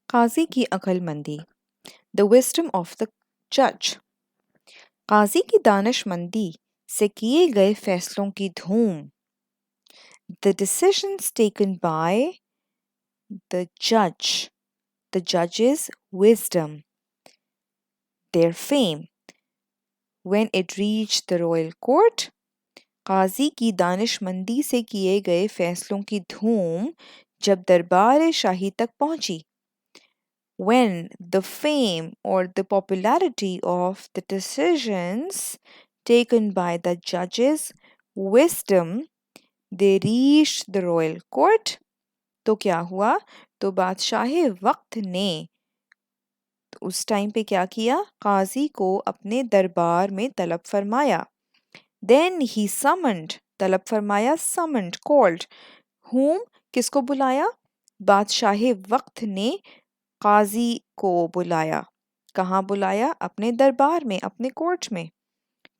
قاضی کی عقل مندی. The wisdom of the judge. قاضی کی دانش مندی سے کیے گئے فیصلوں کی دھوم. The decisions taken by the judge. The judge's wisdom. Their fame. When it reached the royal court, قاضی کی دانش مندی سے کیے گئے فیصلوں کی دھوم جب دربار شاہی تک پہنچی. When the fame or the popularity of the decisions taken by the judge's wisdom, they reached the royal court, تو کیا ہوا؟ تو بادشاہ وقت نے اس ٹائم پہ کیا کیا؟ قاضی کو اپنے دربار میں طلب فرمایا. Then he summoned, طلب فرمایا summoned, called. Whom? کس کو بلایا؟ بادشاہ وقت نے قاضی کو بلایا. کہاں بلایا؟ اپنے دربار میں، اپنے کورٹ میں.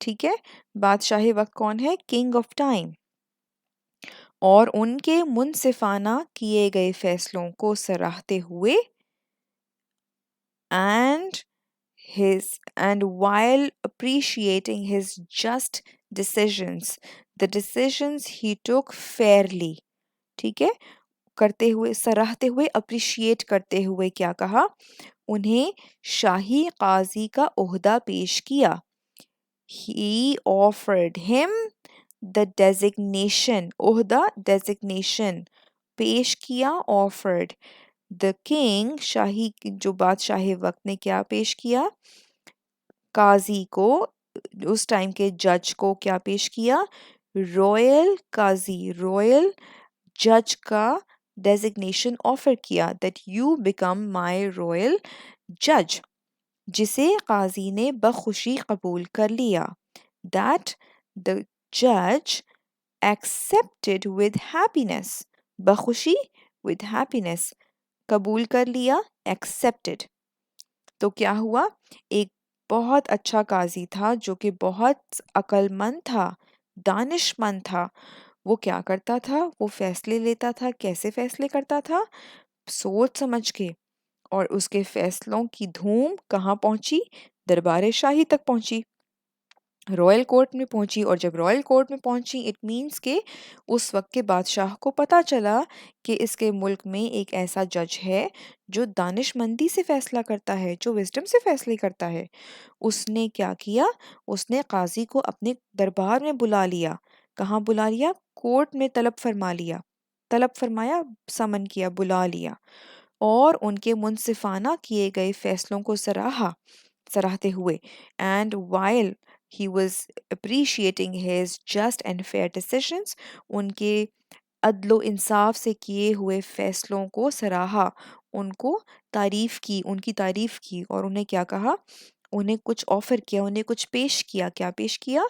ٹھیک ہے؟ بادشاہ وقت کون ہے؟ King of time. اور ان کے منصفانہ کیے گئے فیصلوں کو سراہتے ہوئے and while appreciating his just decisions, the decisions he took fairly. ٹھیک ہے؟ کرتے ہوئے، سراہتے ہوئے، اپریشیٹ کرتے ہوئے کیا کہا؟ انہیں شاہی قاضی کا عہدہ پیش کیا. He offered him the designation, عہدہ designation پیش کیا. offered. The king, شاہی جو بادشاہ وقت نے کیا پیش کیا؟ قاضی کو، اس ٹائم کے جج کو کیا پیش کیا؟ رویل قاضی، رویل جج کا ڈیزگنیشن آفر کیا that you become my royal judge، جسے قاضی نے بخوشی قبول کر لیا. That the judge accepted with happiness، بخوشی with happiness، قبول کر لیا accepted. تو کیا ہوا؟ ایک بہت اچھا قاضی تھا جو کہ بہت عقل مند تھا، دانش مند تھا. وہ کیا کرتا تھا؟ وہ فیصلے لیتا تھا. کیسے فیصلے کرتا تھا؟ سوچ سمجھ کے. اور اس کے فیصلوں کی دھوم کہاں پہنچی؟ دربار شاہی تک پہنچی، رائل کورٹ میں پہنچی. اور جب رائل کورٹ میں پہنچی اٹ مینس کہ اس وقت کے بادشاہ کو پتہ چلا کہ اس کے ملک میں ایک ایسا جج ہے جو دانش مندی سے فیصلہ کرتا ہے، جو وزڈم سے فیصلے کرتا ہے. اس نے کیا کیا؟ اس نے قاضی کو اپنے دربار میں بلا لیا. کہاں بلا لیا؟ کورٹ میں طلب فرما لیا. طلب فرمایا، سمن کیا، بلا لیا. اور ان کے منصفانہ کیے گئے فیصلوں کو سراہتے ہوئے and while he was appreciating his just and fair decisions، ان کے عدل و انصاف سے کیے ہوئے فیصلوں کو سراہا، ان کو تعریف کی، ان کی تعریف کی. اور انہیں کیا کہا؟ انہیں کچھ آفر کیا، انہیں کچھ پیش کیا. کیا پیش کیا؟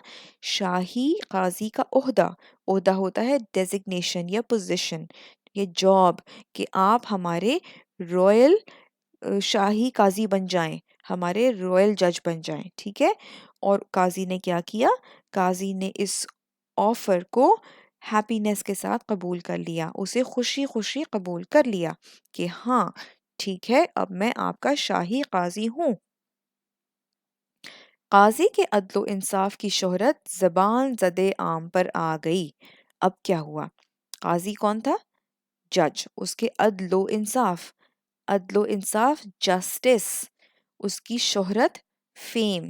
شاہی قاضی کا عہدہ. عہدہ ہوتا ہے ڈیزگنیشن یا پوزیشن، یہ جاب، کہ آپ ہمارے رائل شاہی قاضی بن جائیں، ہمارے رائل جج بن جائیں. ٹھیک ہے؟ اور قاضی نے کیا کیا؟ قاضی نے اس آفر کو ہیپینس کے ساتھ قبول کر لیا، اسے خوشی خوشی قبول کر لیا کہ ہاں ٹھیک ہے، اب میں آپ کا شاہی قاضی ہوں. قاضی کے عدل و انصاف کی شہرت زبان زدِ عام پر آ گئی. اب کیا ہوا؟ قاضی کون تھا؟ جج. اس کے عدل و انصاف، عدل و انصاف جسٹس، اس کی شہرت فیم،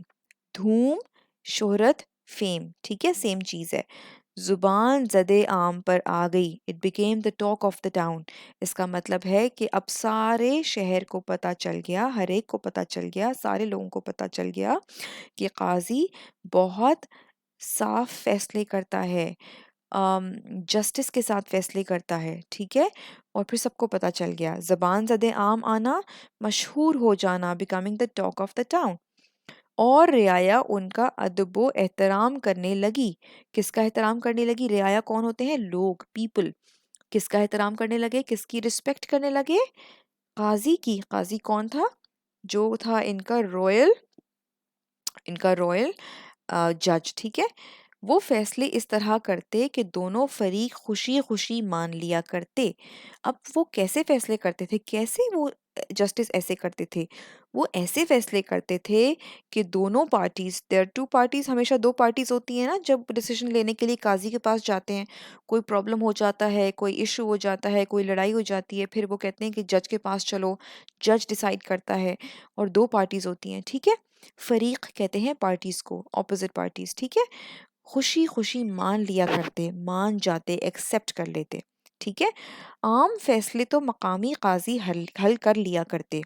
دھوم، شہرت فیم. ٹھیک ہے؟ سیم چیز ہے. زبان زدِ عام پر آ گئی. It became the talk of the town. اس کا مطلب ہے کہ اب سارے شہر کو پتہ چل گیا، ہر ایک کو پتہ چل گیا، سارے لوگوں کو پتہ چل گیا کہ قاضی بہت صاف فیصلے کرتا ہے، جسٹس کے ساتھ فیصلے کرتا ہے. ٹھیک ہے؟ اور پھر سب کو پتہ چل گیا. زبان زدِ عام آنا، مشہور ہو جانا، becoming the talk of the town. اور رعایا ان کا ادب و احترام کرنے لگی. کس کا احترام کرنے لگی؟ رعایا کون ہوتے ہیں؟ لوگ، پیپل. کس کا احترام کرنے لگے؟ کس کی رسپیکٹ کرنے لگے؟ قاضی کی. قاضی کون تھا؟ جو تھا ان کا رائل جج. ٹھیک ہے؟ وہ فیصلے اس طرح کرتے کہ دونوں فریق خوشی خوشی مان لیا کرتے. اب وہ کیسے فیصلے کرتے تھے؟ کیسے وہ जस्टिस ऐसे करते थे, वो ऐसे फैसले करते थे कि दोनों पार्टीज, देयर टू पार्टीज, हमेशा दो पार्टीज होती हैं ना जब डिसीजन लेने के लिए काजी के पास जाते हैं। कोई प्रॉब्लम हो जाता है, कोई इशू हो जाता है, कोई लड़ाई हो जाती है, फिर वो कहते हैं कि जज के पास चलो, जज डिसाइड करता है, और दो पार्टीज होती हैं, ठीक है। फरीक कहते हैं पार्टीज को, ऑपोजिट पार्टीज, ठीक है। खुशी खुशी मान लिया करते, मान जाते, एक्सेप्ट कर लेते, ठीक है। आम फैसले तो मकामी काजी हल हल कर लिया करते।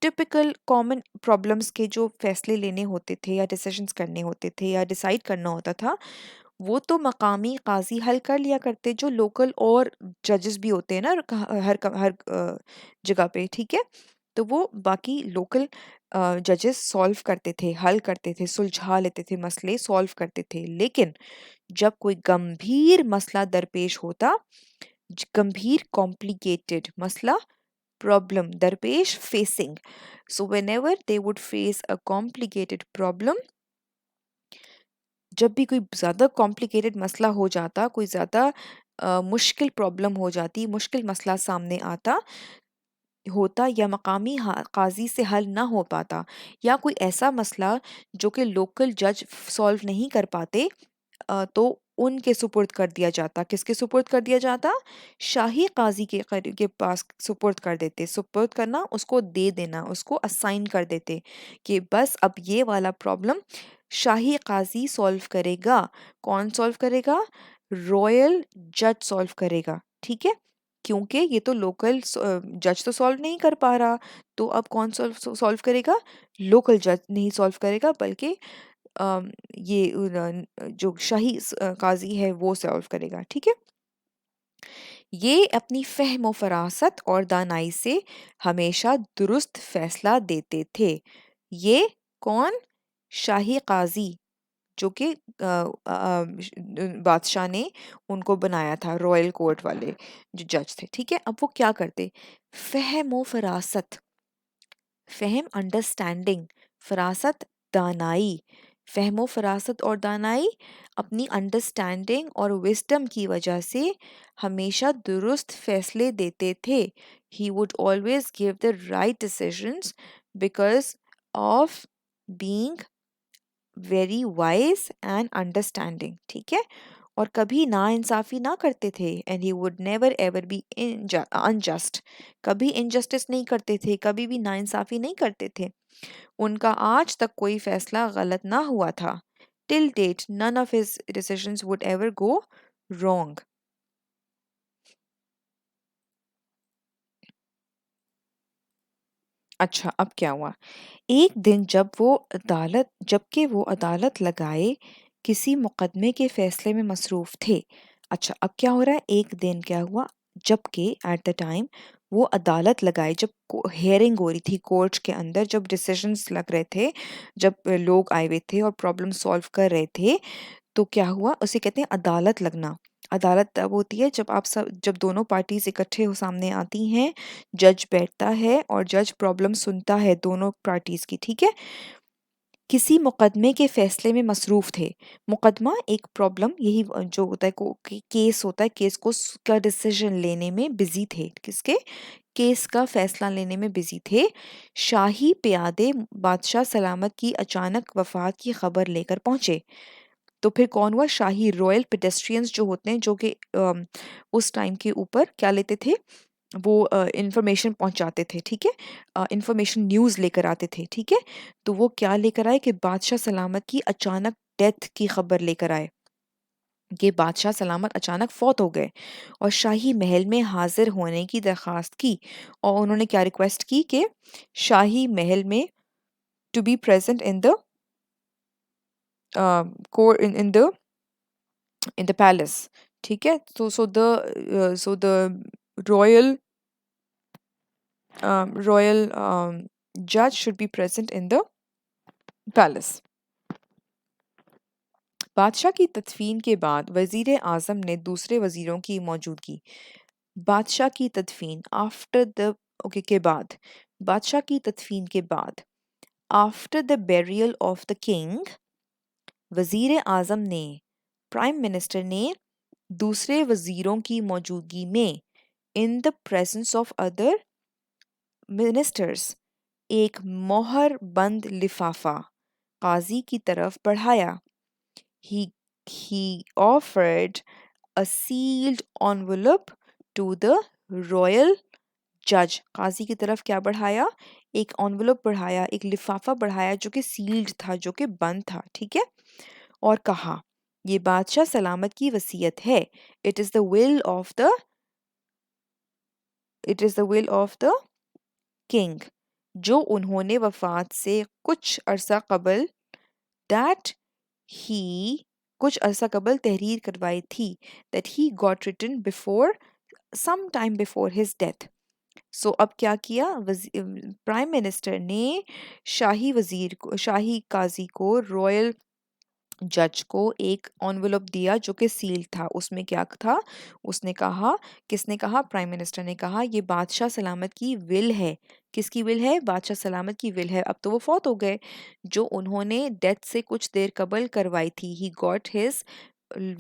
टिपिकल कॉमन प्रॉब्लम्स के जो फैसले लेने होते थे या डिसीजंस करने होते थे या डिसाइड करना होता था, वो तो मकामी काजी हल कर लिया करते, जो लोकल और जजेस भी होते हैं ना हर जगह पे, ठीक है। तो वो बाकी लोकल जजेस सॉल्व करते थे, हल करते थे, सुलझा लेते थे, मसले सॉल्व करते थे। लेकिन जब कोई गंभीर मसला दरपेश होता, गंभीर कॉम्प्लिकेटेड मसला, प्रॉब्लम दरपेश, facing, so whenever they would face a complicated problem, जब भी कोई ज़्यादा कॉम्प्लिकेटेड मसला हो जाता, कोई ज़्यादा मुश्किल प्रॉब्लम हो जाती, मुश्किल मसला सामने आता होता, या मकामी काजी से हल ना हो पाता, या कोई ऐसा मसला जो कि लोकल जज सॉल्व नहीं कर पाते, तो उनके सुपुर्द कर दिया जाता। किसके सुपुर्द कर दिया जाता? शाही काजी के पास सुपुर्द कर देते। सुपुर्द करना, उसको दे देना, उसको असाइन कर देते कि बस अब ये वाला प्रॉब्लम शाही काजी सॉल्व करेगा। कौन सॉल्व करेगा? रॉयल जज सॉल्व करेगा, ठीक है। क्योंकि ये तो लोकल जज तो सॉल्व नहीं कर पा रहा, तो अब कौन सॉल्व सॉल्व करेगा? लोकल जज नहीं सॉल्व करेगा, बल्कि ये जो शाही काजी है वो सॉल्व करेगा, ठीक है। ये अपनी फ़हम व फ़रासत और दानाई से हमेशा दुरुस्त फैसला देते थे। ये कौन? शाही काजी, जो कि बादशाह ने उनको बनाया था, रॉयल कोर्ट वाले जो जज थे, ठीक है। अब वो क्या करते? फ़हम व फ़रासत, फ़हम अंडरस्टैंडिंग, फ़रासत दानाई, फ़हम व फ़रासत और दानाई अपनी अंडरस्टैंडिंग और विज़डम की वजह से हमेशा दुरुस्त फ़ैसले देते थे। He would always give the right decisions because of being very wise and understanding, ठीक है। और कभी नाइंसाफ़ी ना करते थे, and he would never ever be unjust, कभी इनजस्टिस नहीं करते थे, कभी भी नाइंसाफ़ी नहीं करते थे। उनका आज तक कोई फैसला गलत ना हुआ था। Till date none of his decisions would ever go wrong. अच्छा, अब क्या हुआ? एक दिन जबकि वो अदालत लगाए किसी मुकदमे के फैसले में मसरूफ थे। अच्छा, अब क्या हो रहा है? एक दिन क्या हुआ? जबकि एट द टाइम वो अदालत लगाए, जब हेयरिंग हो रही थी कोर्ट के अंदर, जब डिसीजंस लग रहे थे, जब लोग आए हुए थे और प्रॉब्लम सॉल्व कर रहे थे, तो क्या हुआ? उसे कहते हैं अदालत लगना। अदालत तब होती है जब दोनों पार्टीज इकट्ठे हो सामने आती हैं, जज बैठता है और जज प्रॉब्लम सुनता है दोनों पार्टीज की, ठीक है। किसी मुकदमे के फैसले में मसरूफ थे। मुकदमा एक प्रॉब्लम, यही जो होता है केस होता है, केस का डिसीजन लेने में बिजी थे। किसके? केस का फैसला लेने में बिजी थे। शाही प्यादे बादशाह सलामत की अचानक वफात की खबर लेकर पहुंचे। तो फिर कौन हुआ? शाही रॉयल पेडेस्ट्रियंस जो होते हैं, जो कि उस टाइम के ऊपर क्या लेते थे, वो इंफॉर्मेशन पहुंचाते थे, ठीक है। इंफॉर्मेशन न्यूज़ लेकर आते थे, ठीक है। तो वो क्या लेकर आए कि बादशाह सलामत की अचानक डेथ की खबर लेकर आए, कि बादशाह सलामत अचानक फौत हो गए, और शाही महल में हाजिर होने की दरखास्त की। और उन्होंने क्या रिक्वेस्ट की कि शाही महल में to be present in the court in the palace, ठीक है। तो so the royal judge should be present in the palace. बादशाह की तदफीन के बाद वजीर आज़म ने दूसरे वजीरों की मौजूदगी, बादशाह की तदफीन आफ्टर द ओके के बाद, बादशाह की तदफीन के बाद, after the burial of the king, वजीर आज़म ने, प्राइम मिनिस्टर ने दूसरे वजीरों की मौजूदगी में, in the presence of other ministers एक मोहर बंद लिफाफा काजी की तरफ बढ़ाया. He offered a sealed envelope to the royal judge. काजी की तरफ क्या बढ़ाया? एक envelope बढ़ाया, एक लिफाफा बढ़ाया जो कि सील्ड था, जो कि बंद था. ठीक है. और कहा ये बादशाह सलामत की वसीयत है. It is the will of the king. जो उन्होंने वफात से कुछ अरसा कबल that he कुछ अरसा कबल तहरीर करवाई थी. That he got written before some time before his death. सो अब क्या किया? प्राइम मिनिस्टर ने शाही काजी को, रॉयल जज को एक एनवेलप दिया जो कि सील था. उसमें क्या था? उसने कहा, किसने कहा? प्राइम मिनिस्टर ने कहा ये बादशाह सलामत की विल है. किसकी विल है? बादशाह सलामत की विल है. अब तो वो फौत हो गए. जो उन्होंने डेथ से कुछ देर कबल करवाई थी. He got his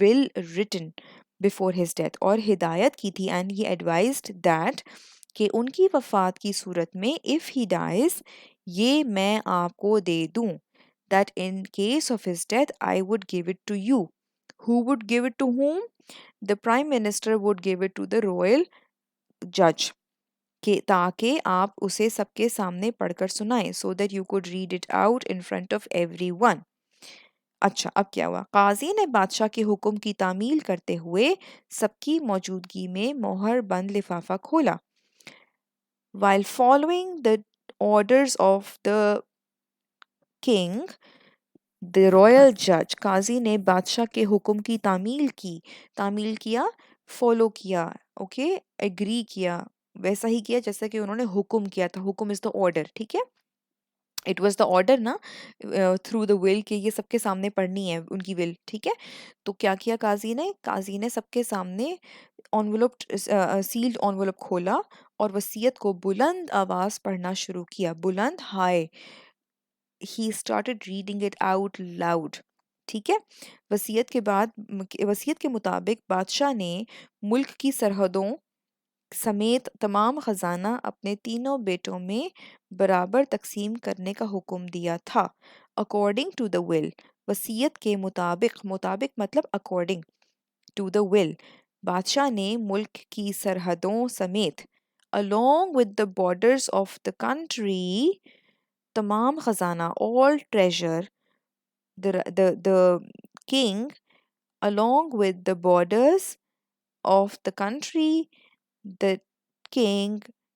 will written before his death. और हिदायत की थी एंड ही एडवाइज्ड दैट कि उनकी वफात की सूरत में इफ़ ही डाइज ये मैं आपको दे दूं. That in case of his death I would give it to you. Who would give it to whom? The prime minister would give it to the royal judge. कि ताकि आप उसे सबके सामने पढ़कर सुनाएं. So that you could read it out in front of everyone. अच्छा, अब क्या हुआ? काजी ने बादशाह के हुक्म की तामील करते हुए सबकी मौजूदगी में मोहर बंद लिफाफा खोला. While following the orders of the king, the royal जज काजी ने बादशाह के हुक्म की तामील किया, फॉलो किया. ओके, एग्री किया, वैसा ही किया जैसा कि उन्होंने हुक्म किया था. हुक्म इज द ऑर्डर. ठीक है. इट वॉज द ऑर्डर ना, थ्रू द विल के ये सबके सामने पढ़नी है उनकी विल. ठीक है. तो क्या किया काजी ने सबके सामने एनवेलप, सील्ड एनवेलप खोला और वसीयत को बुलंद आवाज पढ़ना शुरू किया. बुलंद, हाय. he started reading it out loud. ठीक है. वसीयत के मुताबिक बादशाह ने मुल्क की सरहदों समेत तमाम खजाना अपने तीनों बेटों में बराबर तकसीम करने का हुक्म दिया था. अकॉर्डिंग टू द विल, वसीयत के मुताबिक, मुताबिक मतलब अकॉर्डिंग टू द विल, बादशाह ने मुल्क की सरहदों समेत along with the borders of the country तमाम खजाना, all treasure, the king along with the borders of the country, the king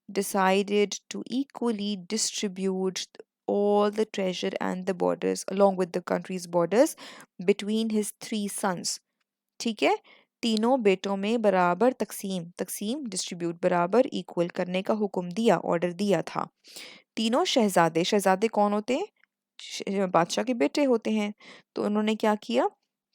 decided to equally distribute all the treasure and the borders along with the country's borders between his three sons. ठीक है. तीनों बेटों में बराबर तकसीम distribute, बराबर equal करने का हुक्म दिया, ऑर्डर दिया था. तीनों शहजादे कौन होते हैं? बादशाह के बेटे होते हैं. तो उन्होंने क्या किया?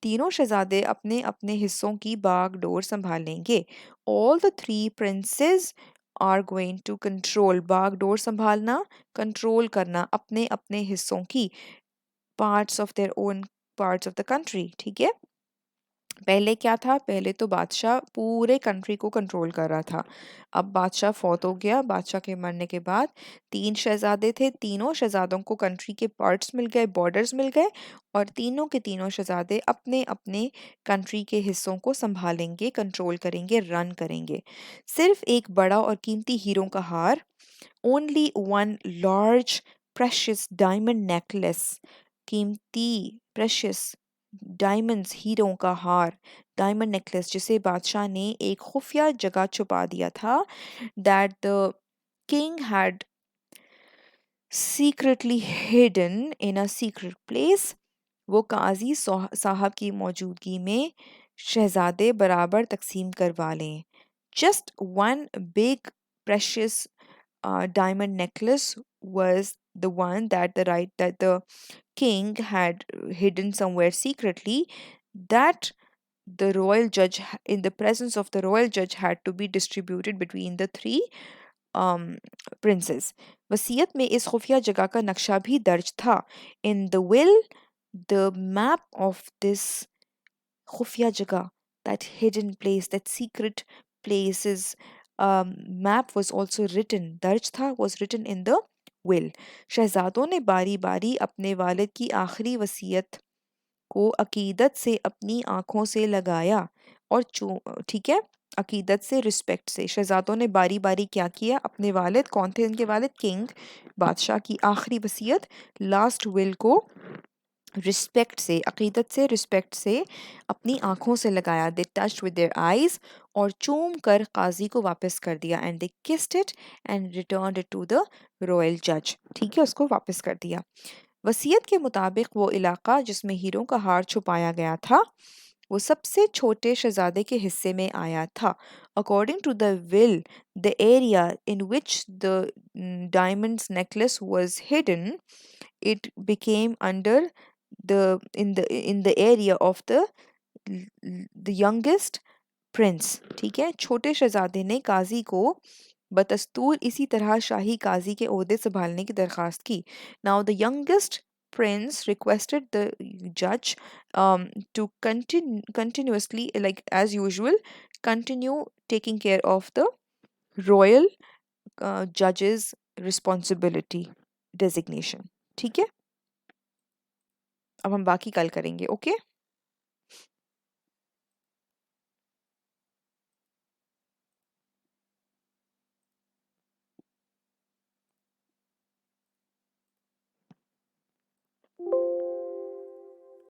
तीनों शहजादे अपने अपने हिस्सों की बागडोर संभालेंगे. All the three princes are going to control, बागडोर संभालना, कंट्रोल करना अपने अपने हिस्सों की, parts of their own parts of the country. ठीक है. पहले क्या था? पहले तो बादशाह पूरे कंट्री को कंट्रोल कर रहा था. अब बादशाह फौत हो गया. बादशाह के मरने के बाद तीन शहजादे थे. तीनों शहजादों को कंट्री के पार्ट्स मिल गए, बॉर्डर्स मिल गए, और तीनों के तीनों शहजादे अपने अपने कंट्री के हिस्सों को संभालेंगे, कंट्रोल करेंगे, रन करेंगे. सिर्फ एक बड़ा और कीमती हीरों का हार, only one large precious diamond necklace, कीमती प्रेशियस डायमंड्स, हीरों का हार, डायमंड नेकलेस, जिसे बादशाह ने एक खुफिया जगह छुपा दिया था. That the king had secretly hidden in a secret place. वो काजी साहब की मौजूदगी में शहजादे बराबर तकसीम करवा लें. Just one big precious diamond necklace was the one that the king had hidden somewhere secretly, that the royal judge in the presence of the royal judge had to be distributed between the three princes. वसीयत में इस खुफिया जगह का नक्शा भी दर्ज था. In the will, the map of this खुफिया जगह, that hidden place, that secret places map was also written, दर्ज था, was written in the will. शहजादों ने बारी बारी अपने वालिद की आखिरी वसीयत को अकीदत से अपनी आंखों से लगाया और ठीक है, अकीदत से, रिस्पेक्ट से। शहजादों ने बारी बारी क्या किया, अपने वालिद, कौन थे इनके वालिद, किंग, बादशाह की आखिरी वसीयत, लास्ट विल को रिस्पेक्ट से, अकीदत से, रिस्पेक्ट से अपनी आंखों से लगाया। They touched with their eyes, और चूम कर काजी को वापस कर दिया। And they kissed it and returned it to the royal जज, ठीक है, उसको वापस कर दिया। वसीयत के मुताबिक वो इलाका जिसमें हीरों का हार छुपाया गया था वो सबसे छोटे शहजादे के हिस्से में आया था। According to the will, the area in which the diamonds necklace was hidden, it became under the area of the youngest prince, ठीक है। छोटे शहजादे ने काजी को बदस्तूर इसी तरह शाही काजी के ओहदे संभालने की दरख्वास्त की। Now the youngest prince requested the judge to continuously, like as usual, continue taking care of the royal judge's responsibility designation, ठीक है। अब हम बाकी कल करेंगे, ओके।